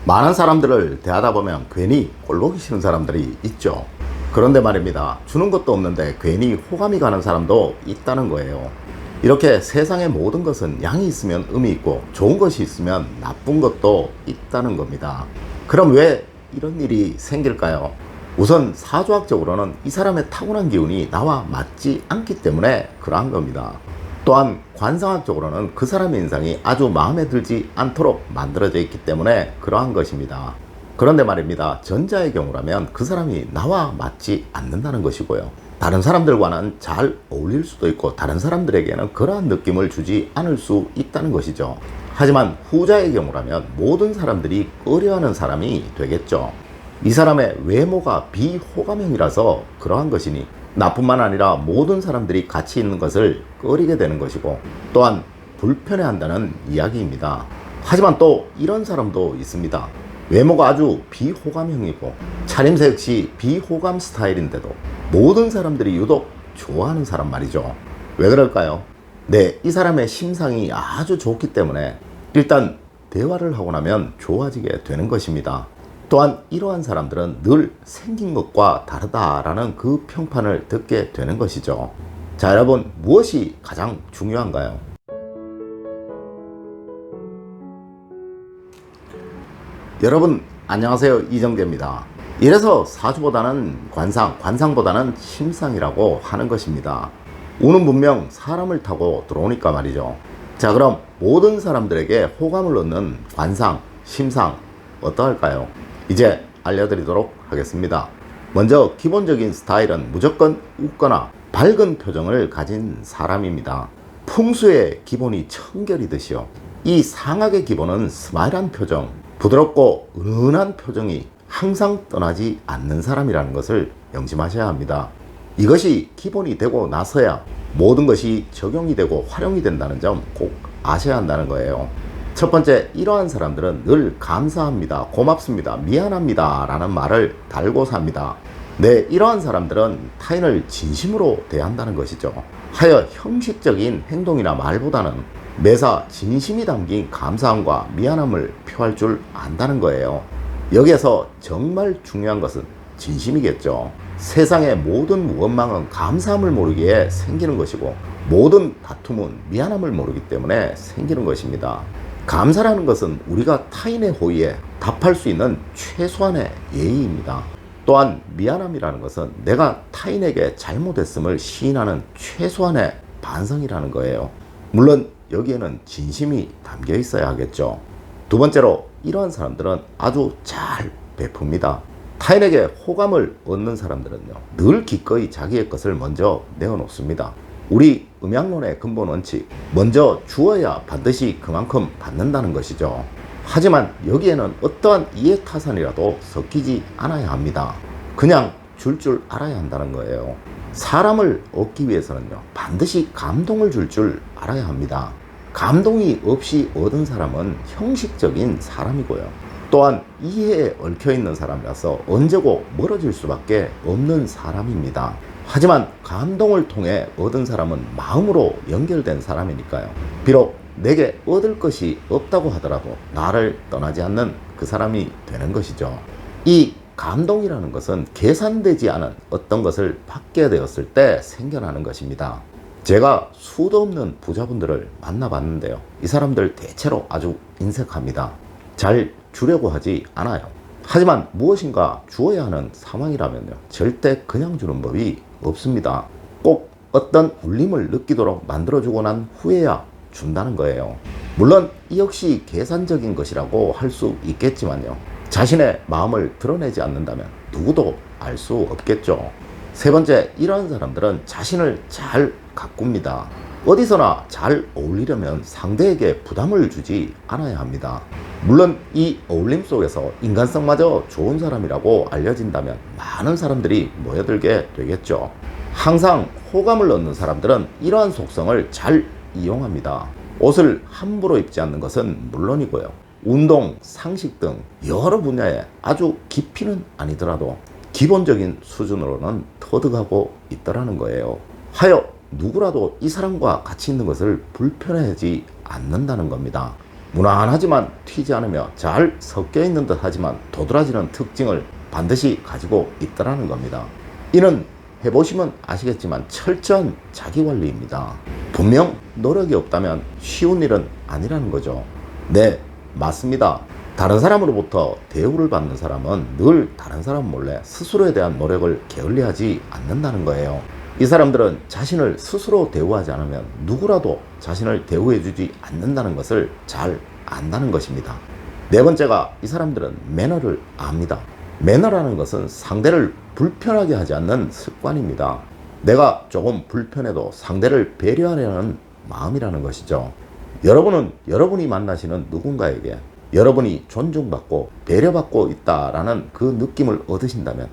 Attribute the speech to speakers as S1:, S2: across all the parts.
S1: 많은 사람들을 대하다 보면 괜히 꼴보기 싫은 사람들이 있죠. 그런데 말입니다. 주는 것도 없는데 괜히 호감이 가는 사람도 있다는 거예요. 이렇게 세상의 모든 것은 양이 있으면 의미 있고 좋은 것이 있으면 나쁜 것도 있다는 겁니다. 그럼 왜 이런 일이 생길까요? 우선 사주학적으로는 이 사람의 타고난 기운이 나와 맞지 않기 때문에 그러한 겁니다. 또한 관상학적으로는 그 사람의 인상이 아주 마음에 들지 않도록 만들어져 있기 때문에 그러한 것입니다. 그런데 말입니다. 전자의 경우라면 그 사람이 나와 맞지 않는다는 것이고요. 다른 사람들과는 잘 어울릴 수도 있고 다른 사람들에게는 그러한 느낌을 주지 않을 수 있다는 것이죠. 하지만 후자의 경우라면 모든 사람들이 꺼려하는 사람이 되겠죠. 이 사람의 외모가 비호감형이라서 그러한 것이니 나뿐만 아니라 모든 사람들이 같이 있는 것을 꺼리게 되는 것이고 또한 불편해한다는 이야기입니다. 하지만 또 이런 사람도 있습니다. 외모가 아주 비호감형이고 차림새 역시 비호감 스타일인데도 모든 사람들이 유독 좋아하는 사람 말이죠. 왜 그럴까요? 네, 이 사람의 심상이 아주 좋기 때문에 일단 대화를 하고 나면 좋아지게 되는 것입니다. 또한 이러한 사람들은 늘 생긴 것과 다르다라는 그 평판을 듣게 되는 것이죠. 자, 여러분, 무엇이 가장 중요한가요? 여러분 안녕하세요, 이정재입니다. 이래서 사주보다는 관상, 관상보다는 심상이라고 하는 것입니다. 운은 분명 사람을 타고 들어오니까 말이죠. 자, 그럼 모든 사람들에게 호감을 얻는 관상, 심상 어떠할까요? 이제 알려드리도록 하겠습니다. 먼저 기본적인 스타일은 무조건 웃거나 밝은 표정을 가진 사람입니다. 풍수의 기본이 청결이듯이요. 이 상학의 기본은 스마일한 표정, 부드럽고 은은한 표정이 항상 떠나지 않는 사람이라는 것을 명심하셔야 합니다. 이것이 기본이 되고 나서야 모든 것이 적용이 되고 활용이 된다는 점 꼭 아셔야 한다는 거예요. 첫 번째, 이러한 사람들은 늘 감사합니다, 고맙습니다, 미안합니다 라는 말을 달고 삽니다. 네, 이러한 사람들은 타인을 진심으로 대한다는 것이죠. 하여 형식적인 행동이나 말보다는 매사 진심이 담긴 감사함과 미안함을 표할 줄 안다는 거예요. 여기에서 정말 중요한 것은 진심이겠죠. 세상의 모든 원망은 감사함을 모르기에 생기는 것이고 모든 다툼은 미안함을 모르기 때문에 생기는 것입니다. 감사라는 것은 우리가 타인의 호의에 답할 수 있는 최소한의 예의입니다. 또한 미안함이라는 것은 내가 타인에게 잘못했음을 시인하는 최소한의 반성이라는 거예요. 물론 여기에는 진심이 담겨 있어야 하겠죠. 두 번째로, 이러한 사람들은 아주 잘 베풉니다. 타인에게 호감을 얻는 사람들은요, 늘 기꺼이 자기의 것을 먼저 내어놓습니다. 우리 음양론의 근본 원칙, 먼저 주어야 반드시 그만큼 받는다는 것이죠. 하지만 여기에는 어떠한 이해타산이라도 섞이지 않아야 합니다. 그냥 줄 알아야 한다는 거예요. 사람을 얻기 위해서는요, 반드시 감동을 줄 알아야 합니다. 감동이 없이 얻은 사람은 형식적인 사람이고요. 또한 이해에 얽혀있는 사람이라서 언제고 멀어질 수밖에 없는 사람입니다. 하지만 감동을 통해 얻은 사람은 마음으로 연결된 사람이니까요. 비록 내게 얻을 것이 없다고 하더라도 나를 떠나지 않는 그 사람이 되는 것이죠. 이 감동이라는 것은 계산되지 않은 어떤 것을 받게 되었을 때 생겨나는 것입니다. 제가 수도 없는 부자분들을 만나봤는데요. 이 사람들 대체로 아주 인색합니다. 잘 주려고 하지 않아요. 하지만 무엇인가 주어야 하는 상황이라면요, 절대 그냥 주는 법이 없습니다. 꼭 어떤 울림을 느끼도록 만들어주고 난 후에야 준다는 거예요. 물론 이 역시 계산적인 것이라고 할 수 있겠지만요, 자신의 마음을 드러내지 않는다면 누구도 알 수 없겠죠. 세 번째, 이러한 사람들은 자신을 잘 가꿉니다. 어디서나 잘 어울리려면 상대에게 부담을 주지 않아야 합니다. 물론 이 어울림 속에서 인간성마저 좋은 사람이라고 알려진다면 많은 사람들이 모여들게 되겠죠. 항상 호감을 얻는 사람들은 이러한 속성을 잘 이용합니다. 옷을 함부로 입지 않는 것은 물론이고요, 운동, 상식 등 여러 분야에 아주 깊이는 아니더라도 기본적인 수준으로는 터득하고 있더라는 거예요. 하여 누구라도 이 사람과 같이 있는 것을 불편해하지 않는다는 겁니다. 무난하지만 튀지 않으며 잘 섞여 있는 듯 하지만 도드라지는 특징을 반드시 가지고 있다는 겁니다. 이는 해보시면 아시겠지만 철저한 자기관리입니다. 분명 노력이 없다면 쉬운 일은 아니라는 거죠. 네, 맞습니다. 다른 사람으로부터 대우를 받는 사람은 늘 다른 사람 몰래 스스로에 대한 노력을 게을리하지 않는다는 거예요. 이 사람들은 자신을 스스로 대우하지 않으면 누구라도 자신을 대우해주지 않는다는 것을 잘 안다는 것입니다. 네 번째가 이 사람들은 매너를 압니다. 매너라는 것은 상대를 불편하게 하지 않는 습관입니다. 내가 조금 불편해도 상대를 배려하려는 마음이라는 것이죠. 여러분은 여러분이 만나시는 누군가에게 여러분이 존중받고 배려받고 있다라는 그 느낌을 얻으신다면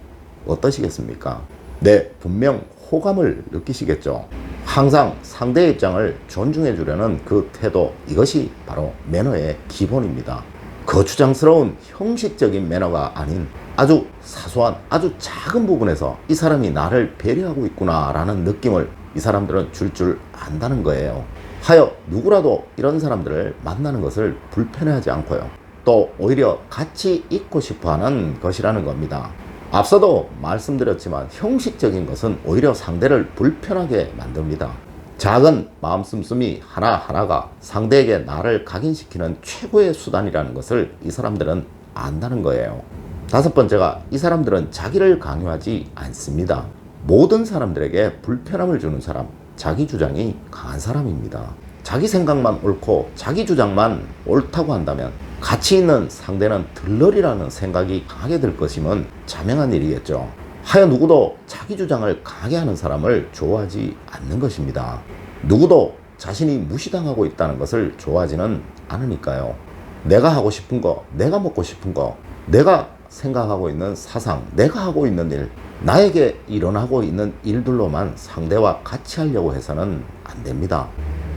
S1: 어떠시겠습니까? 네, 분명 호감을 느끼시겠죠. 항상 상대의 입장을 존중해 주려는 그 태도, 이것이 바로 매너의 기본입니다. 거추장스러운 형식적인 매너가 아닌 아주 사소한 아주 작은 부분에서 이 사람이 나를 배려하고 있구나 라는 느낌을 이 사람들은 줄 안다는 거예요. 하여 누구라도 이런 사람들을 만나는 것을 불편해하지 않고요, 또 오히려 같이 있고 싶어하는 것이라는 겁니다. 앞서도 말씀드렸지만 형식적인 것은 오히려 상대를 불편하게 만듭니다. 작은 마음 씀씀이 하나하나가 상대에게 나를 각인시키는 최고의 수단이라는 것을 이 사람들은 안다는 거예요. 다섯 번째가, 이 사람들은 자기를 강요하지 않습니다. 모든 사람들에게 불편함을 주는 사람, 자기 주장이 강한 사람입니다. 자기 생각만 옳고 자기 주장만 옳다고 한다면 가치 있는 상대는 들러리라는 생각이 강하게 들 것이면 자명한 일이겠죠. 하여 누구도 자기 주장을 강하게 하는 사람을 좋아하지 않는 것입니다. 누구도 자신이 무시당하고 있다는 것을 좋아하지는 않으니까요. 내가 하고 싶은 거, 내가 먹고 싶은 거, 내가 생각하고 있는 사상, 내가 하고 있는 일, 나에게 일어나고 있는 일들로만 상대와 같이 하려고 해서는 안 됩니다.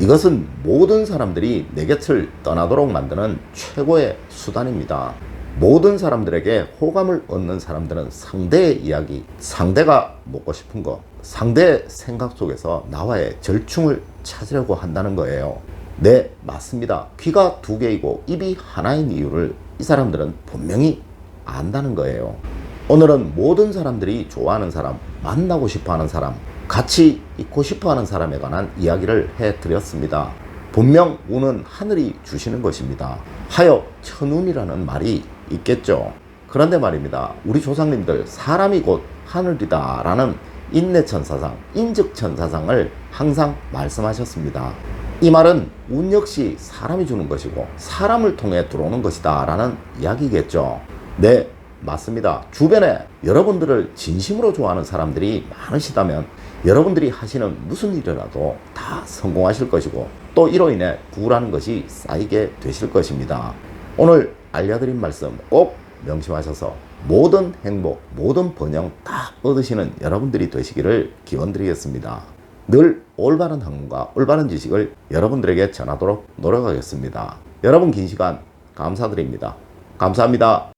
S1: 이것은 모든 사람들이 내 곁을 떠나도록 만드는 최고의 수단입니다. 모든 사람들에게 호감을 얻는 사람들은 상대의 이야기, 상대가 먹고 싶은 거, 상대의 생각 속에서 나와의 절충을 찾으려고 한다는 거예요. 네, 맞습니다. 귀가 두 개이고 입이 하나인 이유를 이 사람들은 분명히 안다는 거예요. 오늘은 모든 사람들이 좋아하는 사람, 만나고 싶어하는 사람, 같이 있고 싶어하는 사람에 관한 이야기를 해드렸습니다. 분명 운은 하늘이 주시는 것입니다. 하여 천운이라는 말이 있겠죠. 그런데 말입니다, 우리 조상님들 사람이 곧 하늘이다 라는 인내천사상, 인즉천사상을 항상 말씀하셨습니다. 이 말은 운 역시 사람이 주는 것이고 사람을 통해 들어오는 것이다 라는 이야기겠죠. 네, 맞습니다. 주변에 여러분들을 진심으로 좋아하는 사람들이 많으시다면 여러분들이 하시는 무슨 일이라도 다 성공하실 것이고 또 이로 인해 부라는 것이 쌓이게 되실 것입니다. 오늘 알려드린 말씀 꼭 명심하셔서 모든 행복, 모든 번영 다 얻으시는 여러분들이 되시기를 기원드리겠습니다. 늘 올바른 학문과 올바른 지식을 여러분들에게 전하도록 노력하겠습니다. 여러분 긴 시간 감사드립니다. 감사합니다.